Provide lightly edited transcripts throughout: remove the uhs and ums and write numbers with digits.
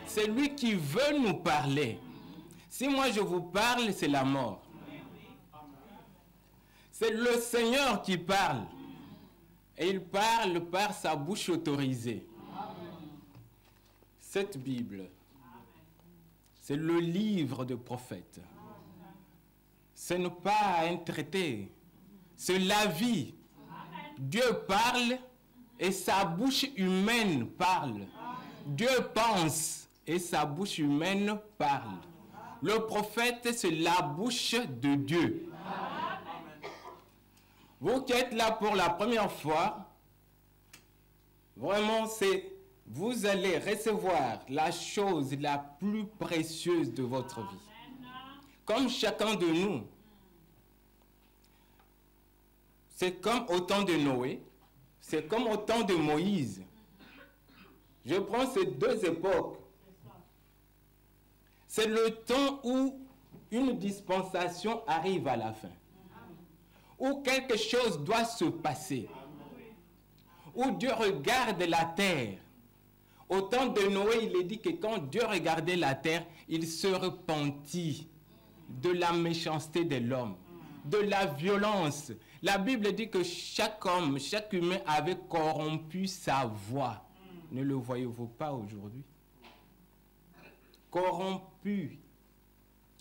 C'est lui qui veut nous parler. Si moi je vous parle, c'est la mort. C'est le Seigneur qui parle. Et il parle par sa bouche autorisée. Cette Bible, c'est le livre de prophète. Ce n'est pas un traité. C'est la vie. Dieu parle et sa bouche humaine parle. Dieu pense et sa bouche humaine parle. Le prophète, c'est la bouche de Dieu. Vous qui êtes là pour la première fois, vraiment, vous allez recevoir la chose la plus précieuse de votre vie. Comme chacun de nous, c'est comme au temps de Noé, c'est comme au temps de Moïse. Je prends ces deux époques. C'est le temps où une dispensation arrive à la fin. Où quelque chose doit se passer. Où Dieu regarde la terre. Au temps de Noé, il est dit que quand Dieu regardait la terre, il se repentit de la méchanceté de l'homme, de la violence. La Bible dit que chaque homme, chaque humain avait corrompu sa voix. Ne le voyez-vous pas aujourd'hui? Corrompu.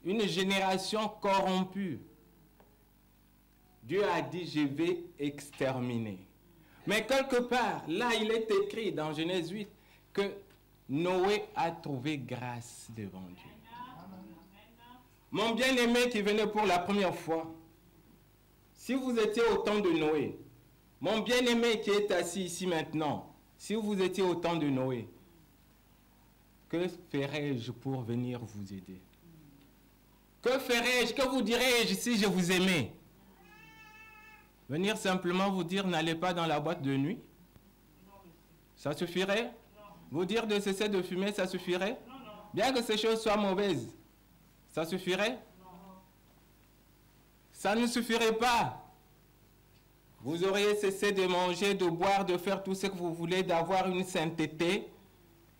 Une génération corrompue. Dieu a dit, je vais exterminer. Mais quelque part, là, il est écrit dans Genèse 8 que Noé a trouvé grâce devant Dieu. Mon bien-aimé qui venait pour la première fois, si vous étiez au temps de Noé, mon bien-aimé qui est assis ici maintenant, si vous étiez au temps de Noé, que ferais-je pour venir vous aider? Que ferais-je, que vous dirais-je si je vous aimais? Venir simplement vous dire n'allez pas dans la boîte de nuit? Ça suffirait? Vous dire de cesser de fumer, ça suffirait? Bien que ces choses soient mauvaises, ça suffirait? Ça ne suffirait pas. Vous auriez cessé de manger, de boire, de faire tout ce que vous voulez, d'avoir une sainteté,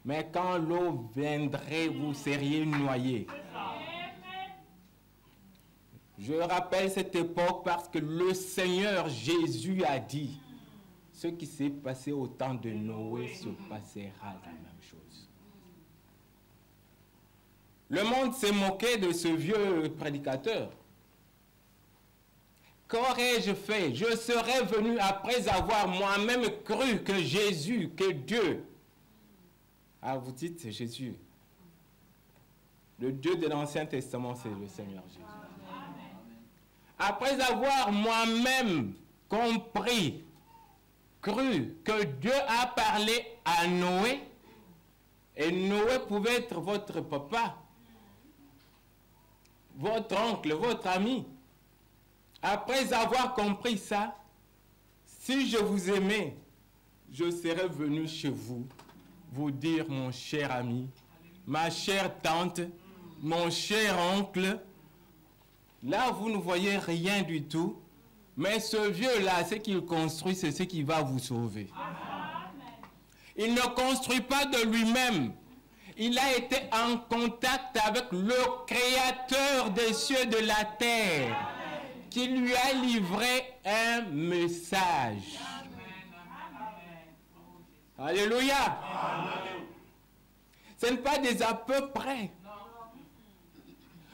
mais quand l'eau viendrait, vous seriez noyé. Je rappelle cette époque parce que le Seigneur Jésus a dit, ce qui s'est passé au temps de Noé se passera la même chose. Le monde s'est moqué de ce vieux prédicateur. Qu'aurais-je fait? Je serais venu après avoir moi-même cru que Jésus, que Dieu. Ah, vous dites Jésus. Le Dieu de l'Ancien Testament, c'est le Seigneur Jésus. Après avoir moi-même compris, cru que Dieu a parlé à Noé, et Noé pouvait être votre papa, votre oncle, votre ami. Après avoir compris ça, si je vous aimais, je serais venu chez vous, vous dire, mon cher ami, ma chère tante, mon cher oncle, là vous ne voyez rien du tout, mais ce vieux-là, ce qu'il construit, c'est ce qui va vous sauver. Il ne construit pas de lui-même. Il a été en contact avec le Créateur des cieux et de la terre, qui lui a livré un message. Alléluia. Ce n'est pas des à peu près.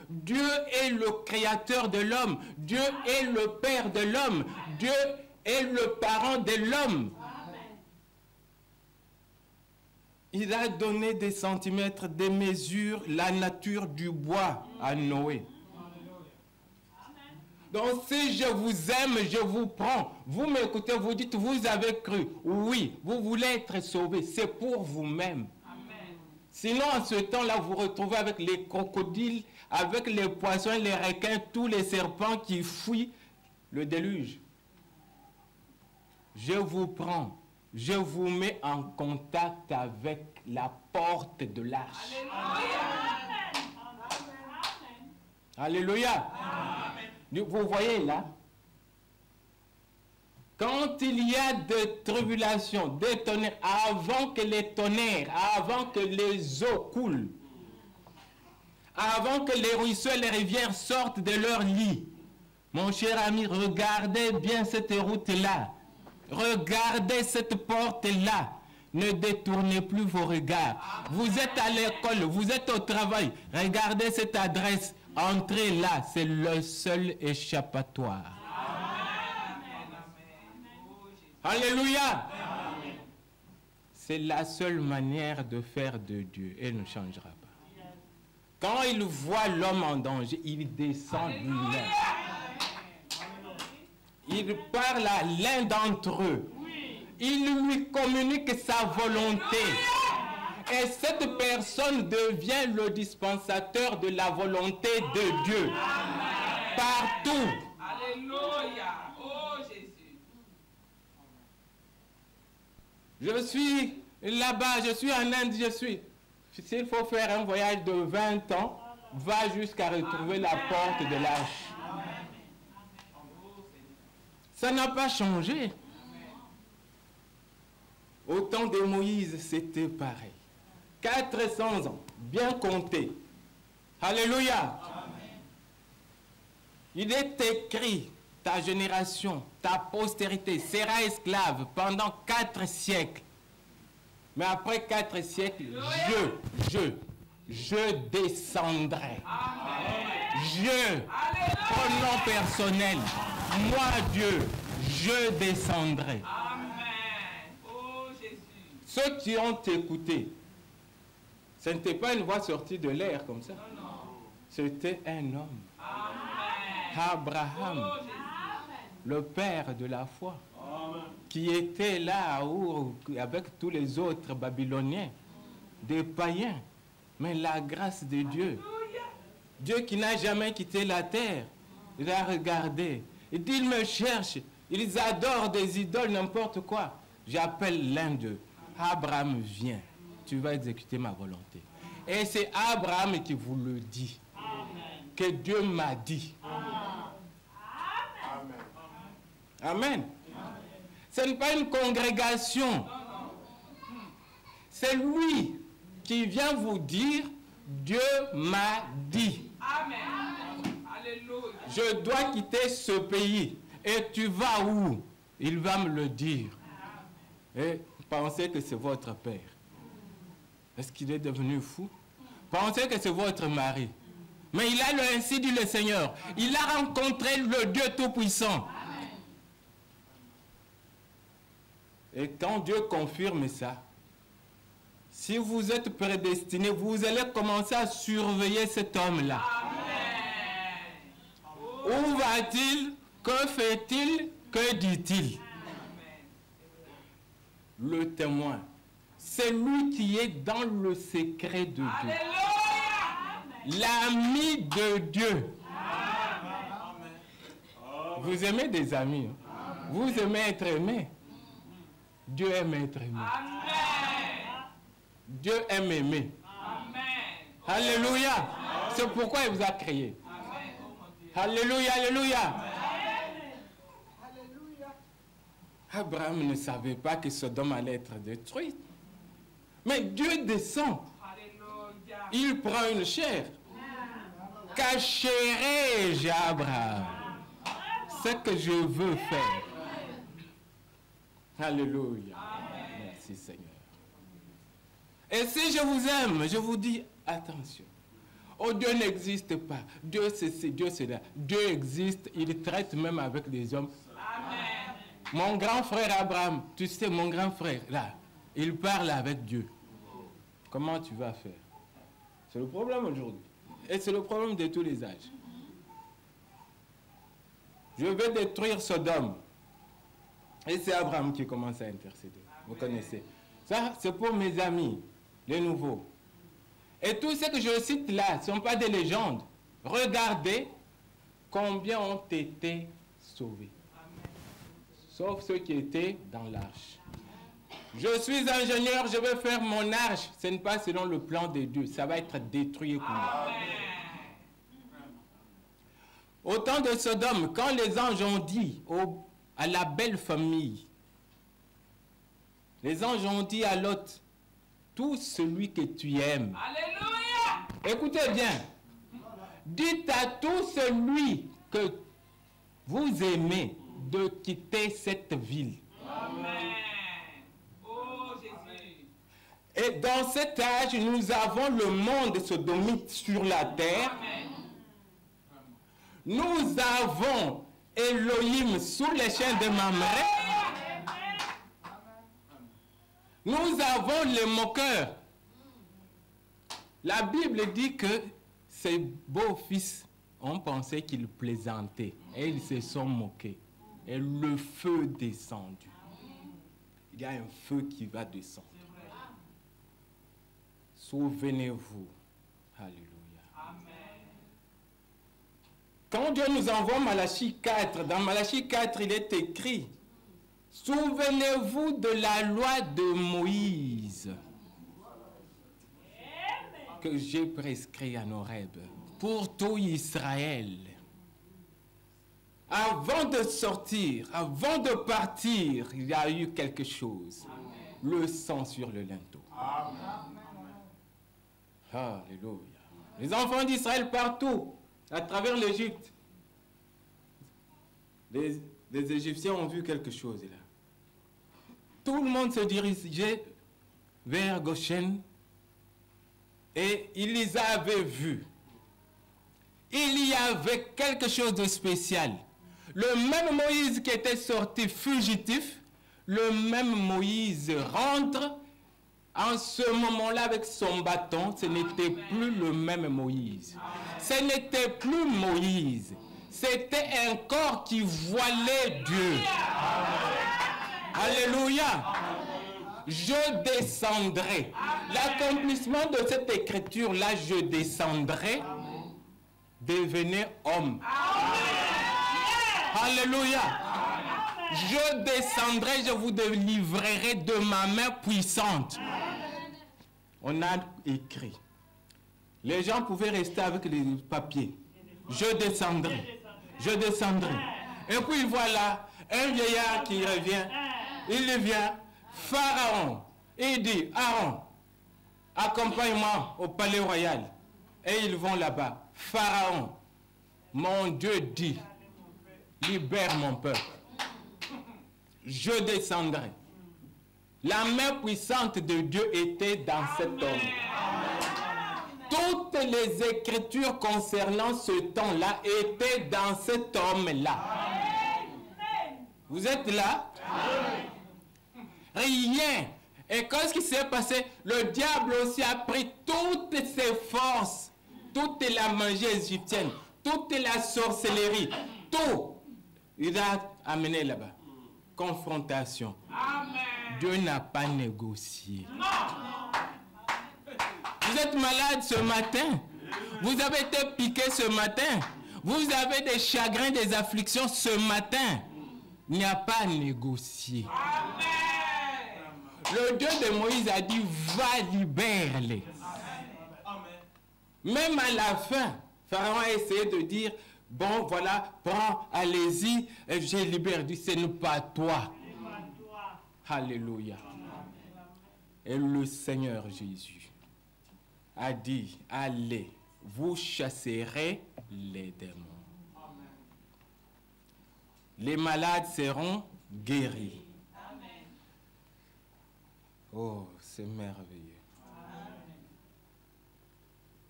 Dieu est le créateur de l'homme. Dieu est le père de l'homme. Dieu est le parent de l'homme. Il a donné des centimètres, des mesures, la nature du bois à Noé. Donc si je vous aime, je vous prends. Vous m'écoutez, vous dites, vous avez cru. Oui, vous voulez être sauvé. C'est pour vous-même. Sinon, en ce temps-là, vous vous retrouvez avec les crocodiles, avec les poissons, les requins, tous les serpents qui fuient le déluge. Je vous prends. Je vous mets en contact avec la porte de l'arche. Alléluia. Alléluia. Vous voyez là, Quand il y a des tribulations, des tonnerres, avant que les tonnerres, avant que les eaux coulent, avant que les ruisseaux et les rivières sortent de leur lit, mon cher ami, regardez bien cette route-là. Regardez cette porte-là. Ne détournez plus vos regards. Vous êtes à l'école, vous êtes au travail. Regardez cette adresse. Entrez là, c'est le seul échappatoire. Alléluia. C'est la seule manière de faire de Dieu. Elle ne changera pas. Quand il voit l'homme en danger, il descend lui-même. Il parle à l'un d'entre eux. Il lui communique sa volonté. Et cette personne devient le dispensateur de la volonté de Dieu. Partout. Alléluia. Oh Jésus. Je suis là-bas, je suis en Inde, s'il faut faire un voyage de 20 ans, va jusqu'à retrouver la porte de l'arche. Ça n'a pas changé. Au temps de Moïse, c'était pareil. 400 ans, bien compté. Alléluia. Il est écrit, ta génération, ta postérité sera esclave pendant 4 siècles. Mais après 4 siècles, je descendrai. Je, pronom personnel, moi Dieu, je descendrai. Ceux qui ont écouté, ce n'était pas une voix sortie de l'air comme ça. C'était un homme. Abraham, le père de la foi, qui était là à Our avec tous les autres Babyloniens, des païens. Mais la grâce de Dieu, Dieu qui n'a jamais quitté la terre, il a regardé. Il dit, ils me cherchent, ils adorent des idoles, n'importe quoi. J'appelle l'un d'eux. Abraham, viens, tu vas exécuter ma volonté. Et c'est Abraham qui vous le dit, que Dieu m'a dit. Amen. Ce n'est pas une congrégation. C'est lui qui vient vous dire, Dieu m'a dit. Je dois quitter ce pays. Et tu vas où? Il va me le dire. Et pensez que c'est votre père. Est-ce qu'il est devenu fou? Pensez que c'est votre mari. Mais il a le ainsi dit le Seigneur. Il a rencontré le Dieu Tout-Puissant. Et quand Dieu confirme ça, si vous êtes prédestiné, vous allez commencer à surveiller cet homme-là. Où va-t-il? Que fait-il? Que dit-il? Le témoin, c'est lui qui est dans le secret de Dieu. L'ami de Dieu. Vous aimez des amis. Vous aimez être aimé. Dieu aime être aimé. Dieu aime aimer. Alléluia. C'est pourquoi il vous a créé. Alléluia, alléluia. Abraham ne savait pas que Sodome allait être détruite. Mais Dieu descend. Il prend une chair. Cacherai-je à Abraham ce que je veux faire. Alléluia. Merci Seigneur. Et si je vous aime, je vous dis attention. Oh, Dieu n'existe pas. Dieu c'est Dieu c'est là. Dieu existe. Il traite même avec des hommes. Amen. Mon grand frère Abraham, tu sais, mon grand frère, là, il parle avec Dieu. Comment tu vas faire? C'est le problème aujourd'hui. Et c'est le problème de tous les âges. Je vais détruire Sodome. Et c'est Abraham qui commence à intercéder. Vous connaissez. Ça, c'est pour mes amis, les nouveaux. Et tout ce que je cite là, ce ne sont pas des légendes. Regardez combien ont été sauvés. Sauf ceux qui étaient dans l'arche. Je suis ingénieur, je vais faire mon arche. Ce n'est pas selon le plan de Dieu. Ça va être détruit. Au temps de Sodome, quand les anges ont dit aux à la belle famille. Les anges ont dit à Lot, tout celui que tu aimes. Alléluia. Écoutez bien. Dites à tout celui que vous aimez de quitter cette ville. Amen. Oh Jésus. Et dans cet âge, nous avons le monde sodomite sur la terre. Amen. Nous avons Elohim sous les chaînes de Mamré. Nous avons les moqueurs. La Bible dit que ces beaux-fils ont pensé qu'ils plaisantaient et ils se sont moqués. Et le feu est descendu. Il y a un feu qui va descendre. Souvenez-vous. Alléluia. Amen. Quand Dieu nous envoie Malachie 4, dans Malachie 4, il est écrit, souvenez-vous de la loi de Moïse que j'ai prescrit à Horeb pour tout Israël. Avant de sortir, avant de partir, il y a eu quelque chose. Le sang sur le linteau. Alléluia. Les enfants d'Israël partout, à travers l'Égypte, les Égyptiens ont vu quelque chose là. Tout le monde se dirigeait vers Goshen et ils les avaient vus. Il y avait quelque chose de spécial. Le même Moïse qui était sorti fugitif, le même Moïse rentre. En ce moment-là, avec son bâton, ce n'était plus le même Moïse. Ce n'était plus Moïse. C'était un corps qui voilait Dieu. Alléluia. Je descendrai. L'accomplissement de cette écriture-là, je descendrai, devenez homme. Alléluia. Je descendrai, je vous délivrerai de ma main puissante. On a écrit. Les gens pouvaient rester avec les papiers. Je descendrai. Je descendrai. Et puis voilà, un vieillard qui revient. Il vient, Pharaon. Il dit, Aaron, accompagne-moi au palais royal. Et ils vont là-bas. Pharaon, mon Dieu dit, libère mon peuple. Je descendrai. La main puissante de Dieu était dans cet homme. Toutes les écritures concernant ce temps-là étaient dans cet homme-là. Vous êtes là? Rien. Et qu'est-ce qui s'est passé? Le diable aussi a pris toutes ses forces, toute la magie égyptienne, toute la sorcellerie, tout. Il a amené là-bas. Confrontation. Amen. Dieu n'a pas négocié. Vous êtes malade ce matin. Vous avez été piqué ce matin. Vous avez des chagrins, des afflictions ce matin. Il n'y a pas à négocier. Amen. Le Dieu de Moïse a dit, va, libère-les. Même à la fin, Pharaon a essayé de dire, bon, voilà, prends, allez-y, j'ai libéré. Il dit, ce n'est pas toi. Alléluia. Et le Seigneur Jésus a dit, allez, vous chasserez les démons. Les malades seront guéris. Oh, c'est merveilleux.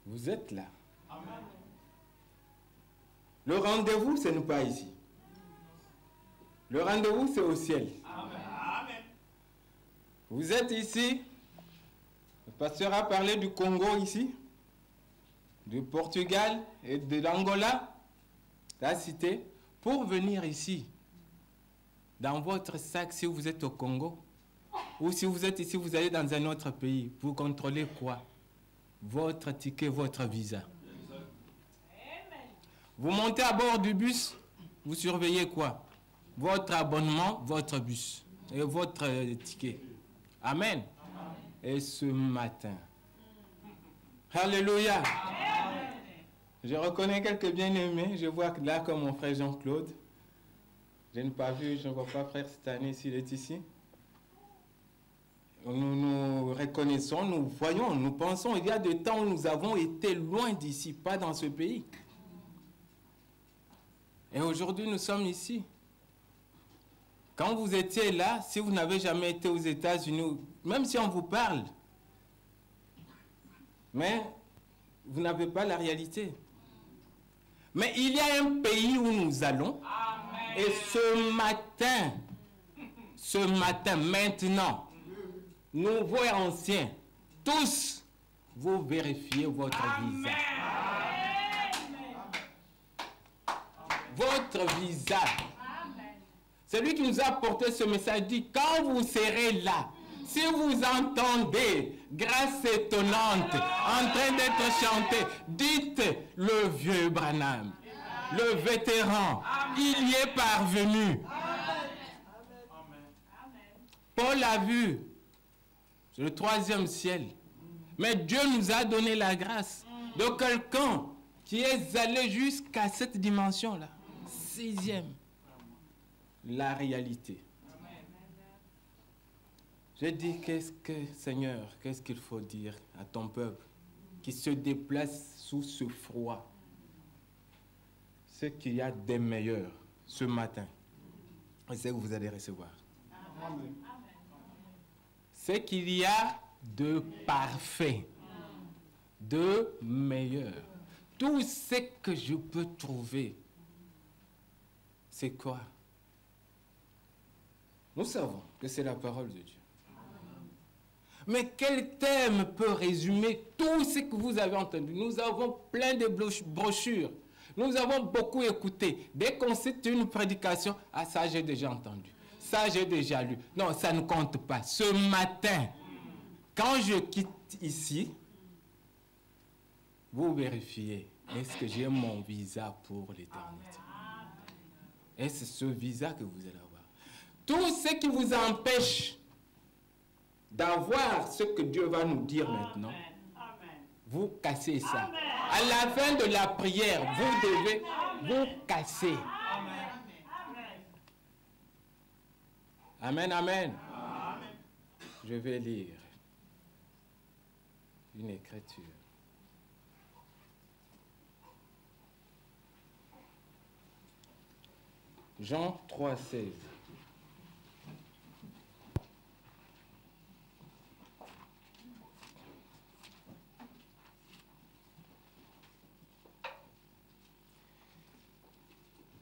Vous êtes là. Le rendez-vous, ce n'est pas ici. Le rendez-vous, c'est au ciel. Vous êtes ici. Le pasteur a parlé du Congo ici, du Portugal et de l'Angola, la cité, pour venir ici. Dans votre sac, si vous êtes au Congo, ou si vous êtes ici, vous allez dans un autre pays, vous contrôlez quoi? Votre ticket, votre visa. Vous montez à bord du bus, vous surveillez quoi? Votre abonnement, votre bus et votre ticket. Amen. Et ce matin, alléluia. Je reconnais quelques bien-aimés. Je vois là comme mon frère Jean-Claude. Je n'ai pas vu, je ne vois pas frère cette année s'il est ici. Nous nous reconnaissons, nous voyons, nous pensons, il y a des temps où nous avons été loin d'ici, pas dans ce pays. Et aujourd'hui, nous sommes ici. Quand vous étiez là, si vous n'avez jamais été aux États-Unis, même si on vous parle, mais vous n'avez pas la réalité. Mais il y a un pays où nous allons, et ce matin, maintenant, nouveaux et anciens, tous, vous vérifiez votre visa. Votre visa. Celui qui nous a apporté ce message dit, quand vous serez là, si vous entendez grâce étonnante en train d'être chantée, dites le vieux Branham, le vétéran, il y est parvenu. Paul a vu le 3e ciel. Mais Dieu nous a donné la grâce de quelqu'un qui est allé jusqu'à cette dimension-là. 6e. La réalité. Je dis, Seigneur, qu'est-ce qu'il faut dire à ton peuple qui se déplace sous ce froid? Ce qu'il y a des meilleurs ce matin, c'est ce que vous allez recevoir. Amen. C'est qu'il y a de parfait, de meilleur. Tout ce que je peux trouver, c'est quoi? Nous savons que c'est la parole de Dieu. Mais quel thème peut résumer tout ce que vous avez entendu? Nous avons plein de brochures. Nous avons beaucoup écouté. Dès qu'on cite une prédication, ah ça j'ai déjà entendu. Ça j'ai déjà lu. Non, ça ne compte pas. Ce matin, quand je quitte ici, vous vérifiez. Est-ce que j'ai mon visa pour l'éternité? Est-ce ce visa que vous allez avoir? Tout ce qui vous empêche d'avoir ce que Dieu va nous dire maintenant, vous cassez ça. À la fin de la prière, vous devez vous casser. Amen, amen. Je vais lire une écriture. Jean 3,16.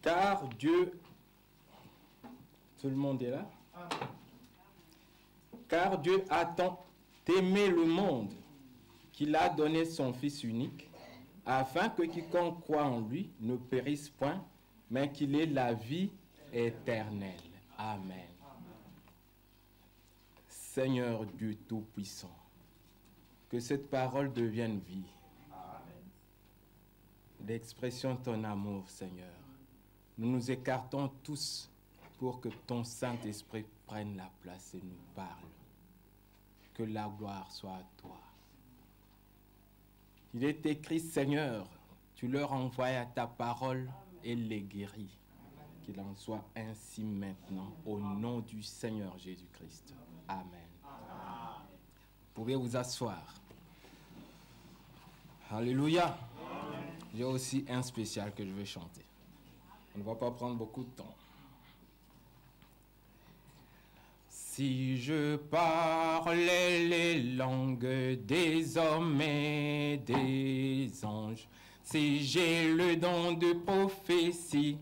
Car Dieu, tout le monde est là? Car Dieu a tant aimé le monde qu'il a donné son Fils unique, afin que quiconque croit en lui ne périsse point, mais qu'il ait la vie éternelle. Amen. Seigneur Dieu Tout-Puissant, que cette parole devienne vie. L'expression de ton amour, Seigneur. Nous nous écartons tous pour que ton Saint-Esprit prenne la place et nous parle. Que la gloire soit à toi. Il est écrit, Seigneur, tu leur envoies ta parole et les guéris. Qu'il en soit ainsi maintenant, au nom du Seigneur Jésus-Christ. Amen. Vous pouvez vous asseoir. Alléluia. J'ai aussi un spécial que je vais chanter. On ne va pas prendre beaucoup de temps. Si je parlais les langues des hommes et des anges, si j'ai le don de prophétie,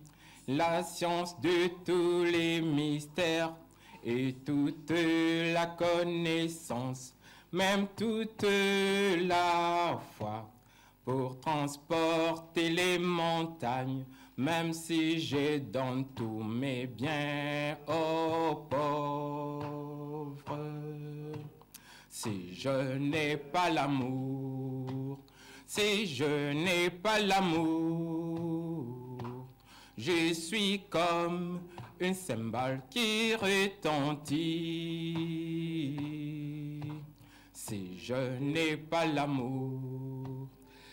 la science de tous les mystères et toute la connaissance, même toute la foi, pour transporter les montagnes, même si je donne tous mes biens aux pauvres. Si je n'ai pas l'amour, si je n'ai pas l'amour, je suis comme une cymbale qui retentit. Si je n'ai pas l'amour,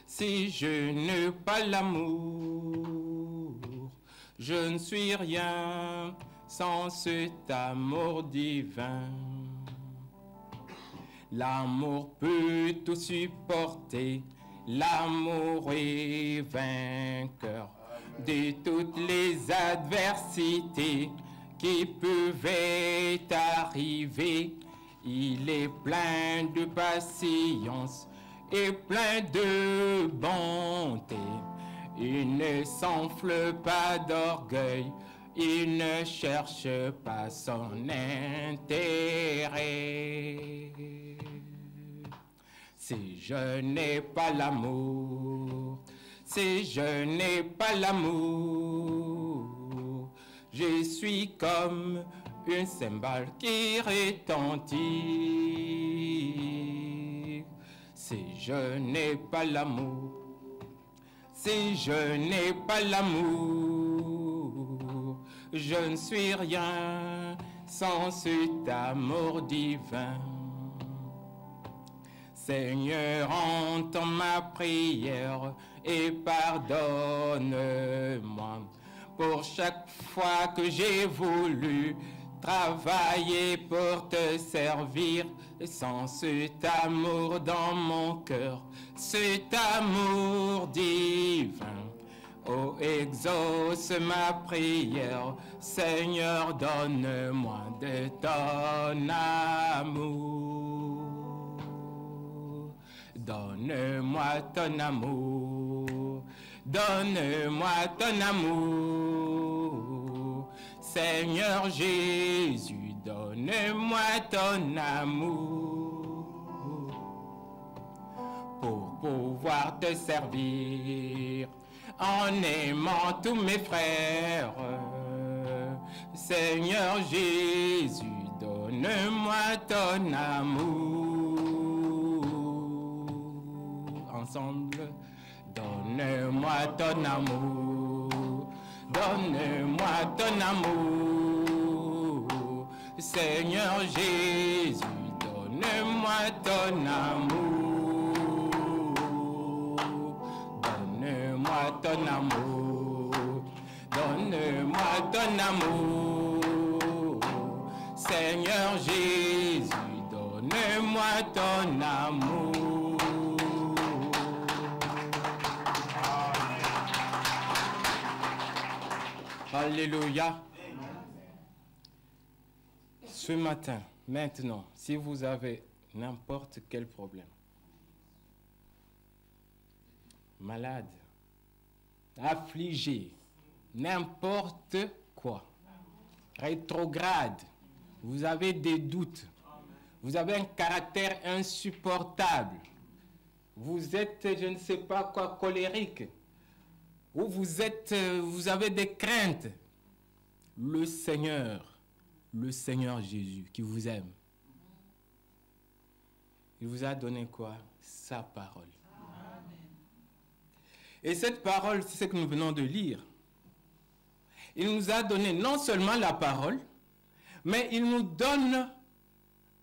si je n'ai pas l'amour, Je ne suis rien sans cet amour divin. L'amour peut tout supporter, l'amour est vainqueur de toutes les adversités qui peuvent arriver. Il est plein de patience et plein de bonté. Il ne s'enfle pas d'orgueil, il ne cherche pas son intérêt. Si je n'ai pas l'amour, si je n'ai pas l'amour, je suis comme une cymbale qui retentit. Si je n'ai pas l'amour, si je n'ai pas l'amour, je ne suis rien sans cet amour divin. Seigneur, entends ma prière et pardonne-moi pour chaque fois que j'ai voulu travailler pour te servir sans cet amour dans mon cœur, cet amour divin. Oh, exauce ma prière, Seigneur, donne-moi de ton amour. Donne-moi ton amour, donne-moi ton amour. Seigneur Jésus, donne-moi ton amour pour pouvoir te servir en aimant tous mes frères. Seigneur Jésus, donne-moi ton amour. Ensemble, donne-moi ton amour, donne-moi ton amour. Seigneur Jésus, donne-moi ton amour. Donne-moi ton amour, donne-moi ton amour. Seigneur Jésus, donne-moi ton amour. Alléluia. Ce matin, maintenant, si vous avez n'importe quel problème, malade, affligé, n'importe quoi, rétrograde, vous avez des doutes, vous avez un caractère insupportable, vous êtes, je ne sais pas quoi, colérique, ou vous avez des craintes, le Seigneur Jésus qui vous aime, il vous a donné quoi? Sa parole. Et cette parole, c'est ce que nous venons de lire. Il nous a donné non seulement la parole, mais il nous donne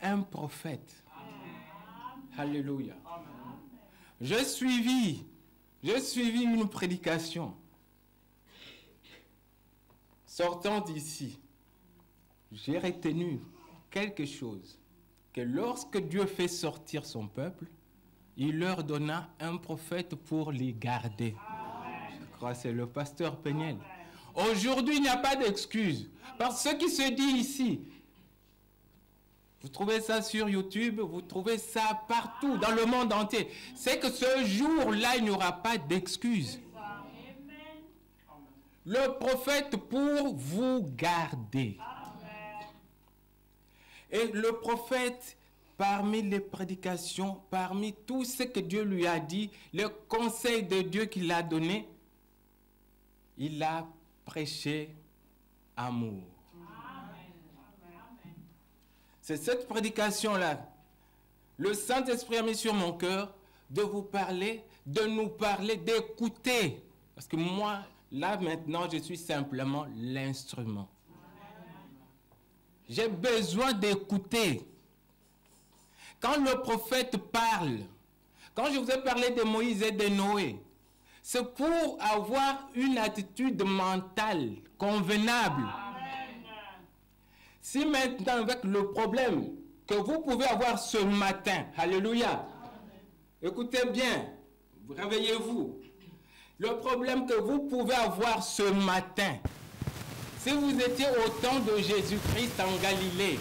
un prophète. Alléluia. J'ai suivi une prédication. Sortant d'ici, j'ai retenu quelque chose, que lorsque Dieu fait sortir son peuple, il leur donna un prophète pour les garder. Je crois que c'est le pasteur Peniel. Aujourd'hui, il n'y a pas d'excuse. Parce que ce qui se dit ici, vous trouvez ça sur YouTube, vous trouvez ça partout, dans le monde entier. C'est que ce jour-là, il n'y aura pas d'excuse. Le prophète pour vous garder. Et le prophète, parmi les prédications, parmi tout ce que Dieu lui a dit, le conseil de Dieu qu'il a donné, il a prêché amour. C'est cette prédication-là. Le Saint-Esprit a mis sur mon cœur de vous parler, de nous parler, d'écouter. Parce que moi, là maintenant, je suis simplement l'instrument. J'ai besoin d'écouter. Quand le prophète parle, quand je vous ai parlé de Moïse et de Noé, C'est pour avoir une attitude mentale convenable. Si maintenant, avec le problème que vous pouvez avoir ce matin, alléluia, écoutez bien, réveillez-vous. Le problème que vous pouvez avoir ce matin, si vous étiez au temps de Jésus-Christ en Galilée,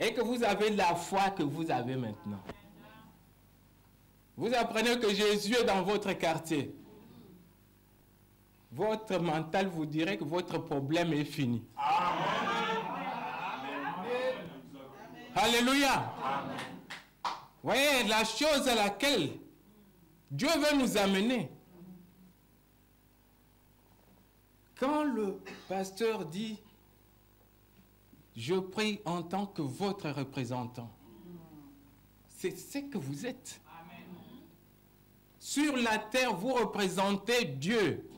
et que vous avez la foi que vous avez maintenant, vous apprenez que Jésus est dans votre quartier, votre mental vous dirait que votre problème est fini. Amen. Alléluia. Voyez, la chose à laquelle Dieu veut nous amener. Quand le pasteur dit « Je prie en tant que votre représentant », c'est ce que vous êtes. Sur la terre, vous représentez Dieu.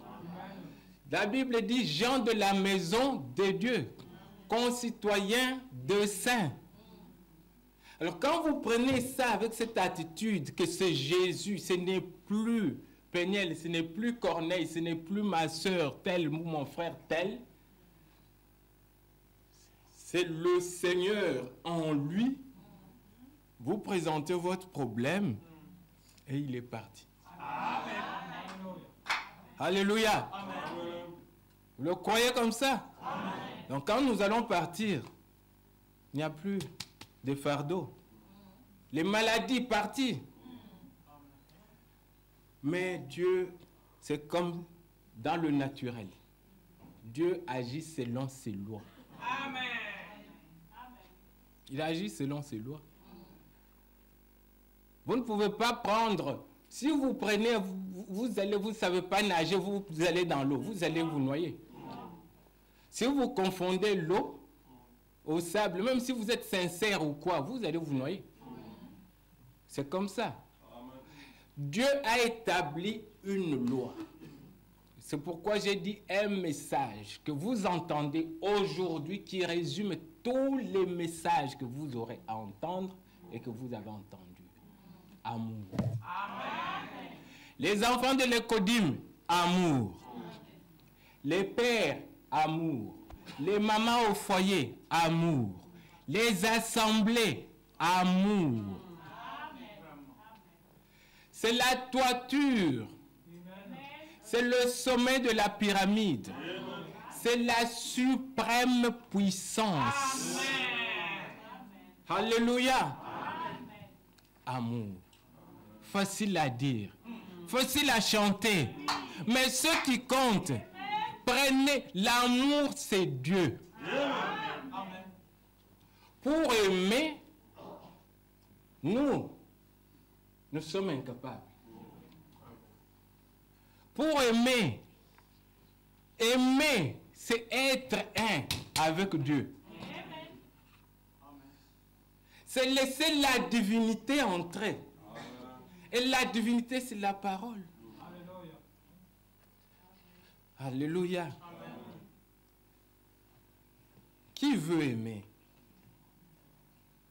La Bible dit « gens de la maison de Dieu, concitoyens de saints ». Alors quand vous prenez ça avec cette attitude que c'est Jésus, ce n'est plus Péniel, ce n'est plus Corneille, ce n'est plus ma soeur telle ou mon frère tel, c'est le Seigneur en lui, vous présentez votre problème et il est parti. Amen. Alléluia. Amen. Vous le croyez comme ça? Amen. Donc quand nous allons partir, il n'y a plus de fardeau. Les maladies parties. Mais Dieu, c'est comme dans le naturel. Dieu agit selon ses lois. Amen. Il agit selon ses lois. Vous ne pouvez pas prendre, si vous prenez, vous ne savez pas nager, vous allez dans l'eau, vous allez vous noyer. Si vous confondez l'eau au sable, même si vous êtes sincère ou quoi, vous allez vous noyer. C'est comme ça. Dieu a établi une loi. C'est pourquoi j'ai dit un message que vous entendez aujourd'hui qui résume tous les messages que vous aurez à entendre et que vous avez entendus. Amour. Amen. Les enfants de l'Écodim, amour. Les pères, amour. Les mamans au foyer, amour. Les assemblées, amour. C'est la toiture. C'est le sommet de la pyramide. C'est la suprême puissance. Amen. Alléluia. Amour. Facile à dire. Facile à chanter. Mais ce qui compte, prenez l'amour, c'est Dieu. Pour aimer, nous sommes incapables. Pour aimer, c'est être un avec Dieu. C'est laisser la divinité entrer. Et la divinité, c'est la parole. Alléluia. Alléluia. Qui veut aimer?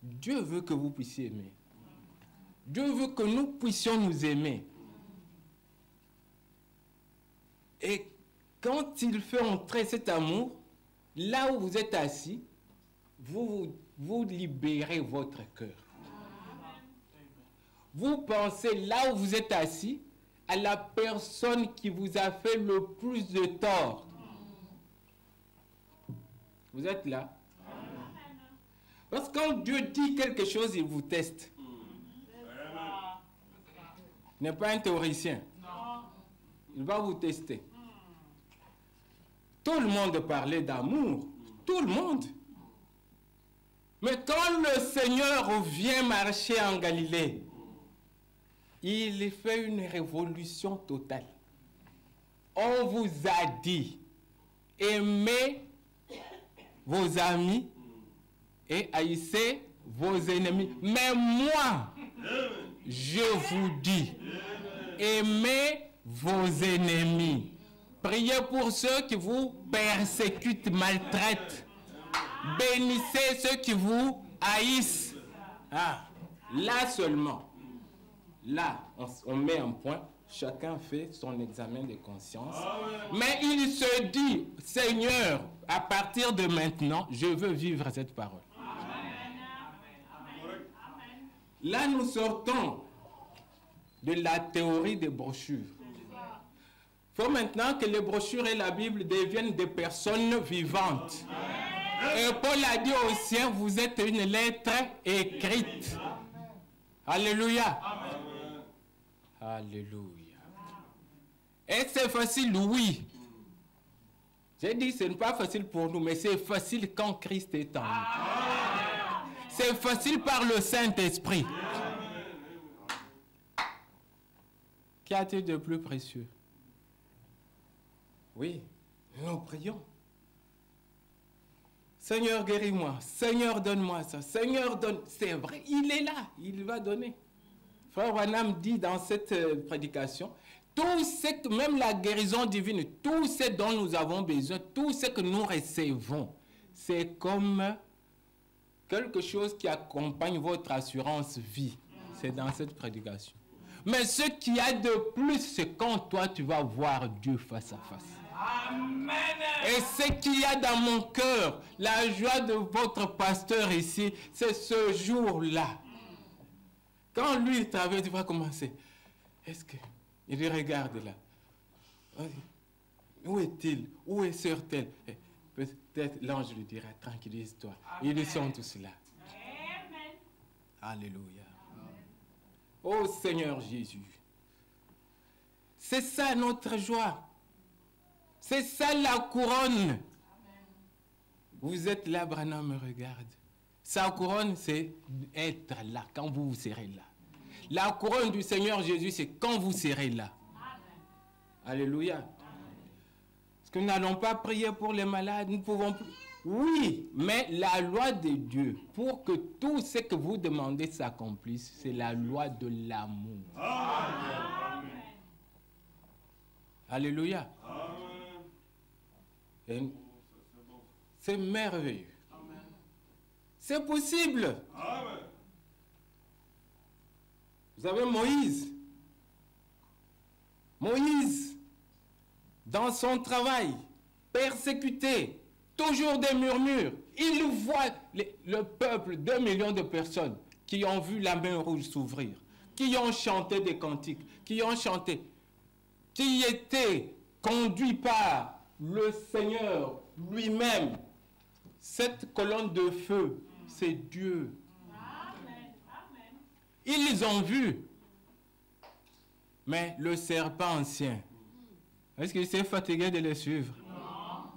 Dieu veut que vous puissiez aimer. Dieu veut que nous puissions nous aimer. Et quand il fait entrer cet amour, là où vous êtes assis, vous libérez votre cœur. Vous pensez là où vous êtes assis à la personne qui vous a fait le plus de tort. Vous êtes là? Parce que quand Dieu dit quelque chose, il vous teste. Il n'est pas un théoricien. Il va vous tester. Tout le monde parlait d'amour. Tout le monde. Mais quand le Seigneur vient marcher en Galilée, il fait une révolution totale. On vous a dit, aimez vos amis et haïssez vos ennemis. Mais moi, je vous dis, aimez vos ennemis. Priez pour ceux qui vous persécutent, maltraitent. Bénissez ceux qui vous haïssent. Ah, là seulement. là, on met un point, chacun fait son examen de conscience. Mais il se dit, Seigneur, à partir de maintenant, je veux vivre cette parole. Là, nous sortons de la théorie des brochures. Il faut maintenant que les brochures et la Bible deviennent des personnes vivantes. Et Paul a dit aux siens, vous êtes une lettre écrite. Alléluia. Alléluia. Et c'est facile, oui. J'ai dit, ce n'est pas facile pour nous, mais c'est facile quand Christ est en nous. C'est facile par le Saint-Esprit. Qu'y a-t-il de plus précieux? Oui, nous prions. Seigneur, guéris-moi. Seigneur, donne-moi ça. Seigneur, donne. C'est vrai, il est là. Il va donner. Frère Branham dit dans cette prédication, tout ce que, même la guérison divine, tout ce dont nous avons besoin, tout ce que nous recevons, c'est comme quelque chose qui accompagne votre assurance vie. C'est dans cette prédication. Mais ce qu'il y a de plus, c'est quand toi, tu vas voir Dieu face à face. Amen. Et ce qu'il y a dans mon cœur, la joie de votre pasteur ici, c'est ce jour-là. Quand lui, il travaille, tu vas commencer. Est-ce que... Il regarde là. Où est-il? Où est sœur-telle? Peut-être l'ange lui dira, tranquillise-toi. Ils sont tous là. Amen. Alléluia. Oh Seigneur Jésus. C'est ça notre joie. C'est ça la couronne. Vous êtes là, Branham me regarde. Sa couronne, c'est être là, quand vous serez là. La couronne du Seigneur Jésus, c'est quand vous serez là. Alléluia. Est-ce que nous n'allons pas prier pour les malades? Nous ne pouvons plus. Oui, mais la loi de Dieu, pour que tout ce que vous demandez s'accomplisse, c'est la loi de l'amour. Alléluia. C'est merveilleux. C'est possible. Vous savez, Moïse, dans son travail, persécuté, toujours des murmures, il voit le peuple, 2 millions de personnes qui ont vu la mer rouge s'ouvrir, qui ont chanté des cantiques, qui étaient conduits par le Seigneur lui-même. Cette colonne de feu, c'est Dieu. Ils ont vu. Mais le serpent ancien, est-ce qu'il s'est fatigué de les suivre? Non.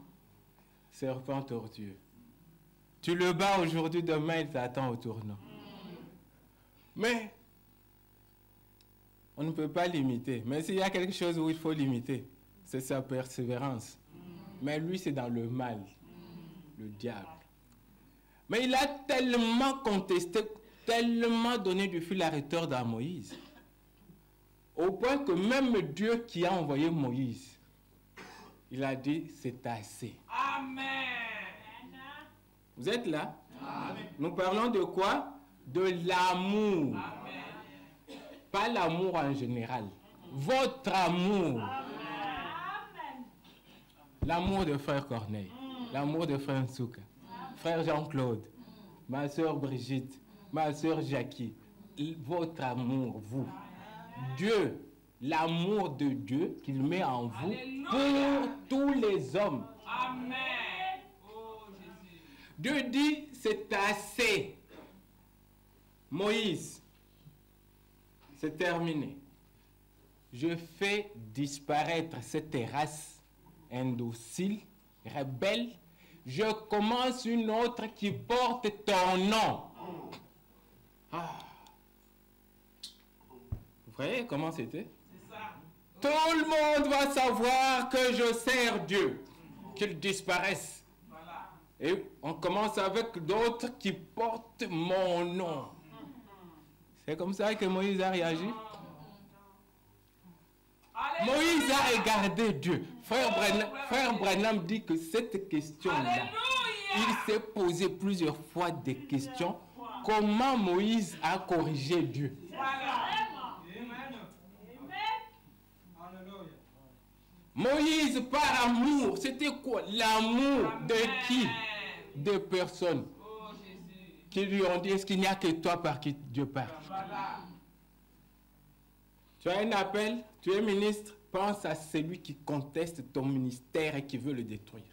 Serpent tortueux. Tu le bats aujourd'hui, demain il t'attend au tournant. Mais on ne peut pas l'imiter. Mais s'il y a quelque chose où il faut l'imiter, c'est sa persévérance. Mais lui, c'est dans le mal, le diable. Mais il a tellement contesté, tellement donné du fil à retordre à Moïse, au point que même Dieu qui a envoyé Moïse, il a dit, c'est assez. Amen. Vous êtes là? Amen. Nous parlons de quoi? De l'amour. Amen. Pas l'amour en général. Votre amour. Amen. L'amour de frère Corneille. L'amour de frère Nsouka. Frère Jean-Claude. Ma soeur Brigitte. Ma soeur Jackie. Votre amour, vous. Dieu, l'amour de Dieu qu'il met en vous pour tous les hommes. Amen. Oh Jésus. Dieu dit, c'est assez. Moïse, c'est terminé. Je fais disparaître cette race indocile, rebelle. Je commence une autre qui porte ton nom. Ah. Vous voyez comment c'était? C'est ça. Tout le monde va savoir que je sers Dieu, qu'il disparaisse. Voilà. Et on commence avec d'autres qui portent mon nom. C'est comme ça que Moïse a réagi. Alléluia. Moïse a regardé Dieu. Frère Branham dit que cette question-là, Alléluia. il s'est posé plusieurs fois des questions. Comment Moïse a corrigé Dieu? Voilà. Moïse, par amour, c'était quoi? L'amour de qui? Amen. Des personnes Oh Jésus. qui lui ont dit, est-ce qu'il n'y a que toi par qui Dieu parle? Voilà. Tu as un appel, tu es ministre, pense à celui qui conteste ton ministère et qui veut le détruire.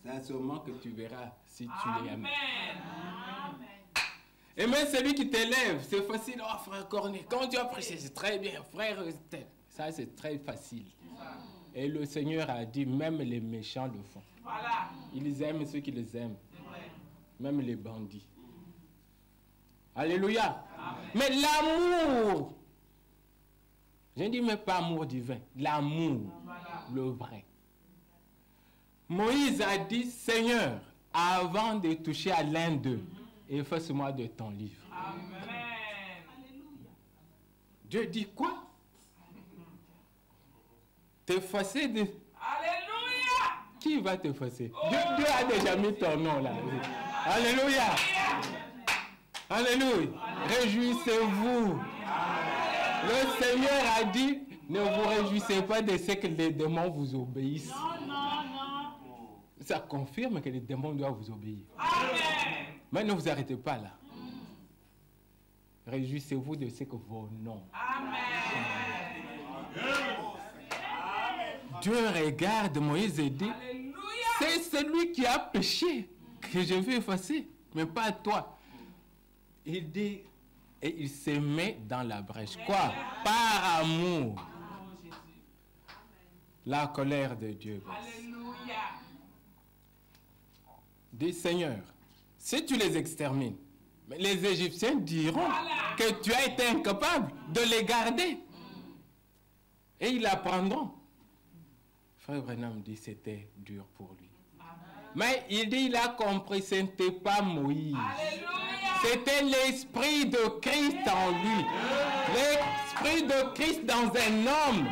C'est à ce moment que tu verras si tu l'aimes. Amen. Et même celui qui t'élève, c'est facile. Oh, frère Corné, quand tu as prêché, c'est très bien. Frère, ça c'est très facile. Et le Seigneur a dit, même les méchants le font. Voilà. Ils aiment ceux qui les aiment, C'est vrai. même les bandits. Alléluia. Mais l'amour, je ne dis même pas amour divin, l'amour, le vrai. Moïse a dit, Seigneur, avant de toucher à l'un d'eux, efface-moi de ton livre. Amen. Dieu dit quoi? T'effacer de... Alléluia. Qui va t'effacer? Dieu a déjà mis ton nom là. Alléluia. Alléluia. Réjouissez-vous. Le Seigneur a dit, ne vous réjouissez pas de ce que les démons vous obéissent. Non, non, non. Ça confirme que les démons doivent vous obéir. Amen. Mais ne vous arrêtez pas là. Réjouissez-vous de ce que vos noms. Amen. Dieu regarde Moïse et dit, Alléluia. c'est celui qui a péché que je vais effacer, mais pas toi. Il dit, et il se met dans la brèche. Quoi? Par amour. Oh Jésus. La colère de Dieu. Alléluia. Dis, Seigneur, si tu les extermines, mais les Égyptiens diront Voilà. que tu as été incapable de les garder. Et ils apprendront. Frère Branham dit c'était dur pour lui. Mais il dit, il a compris, ce n'était pas Moïse. Alléluia. C'était l'esprit de Christ en lui. L'esprit de Christ dans un homme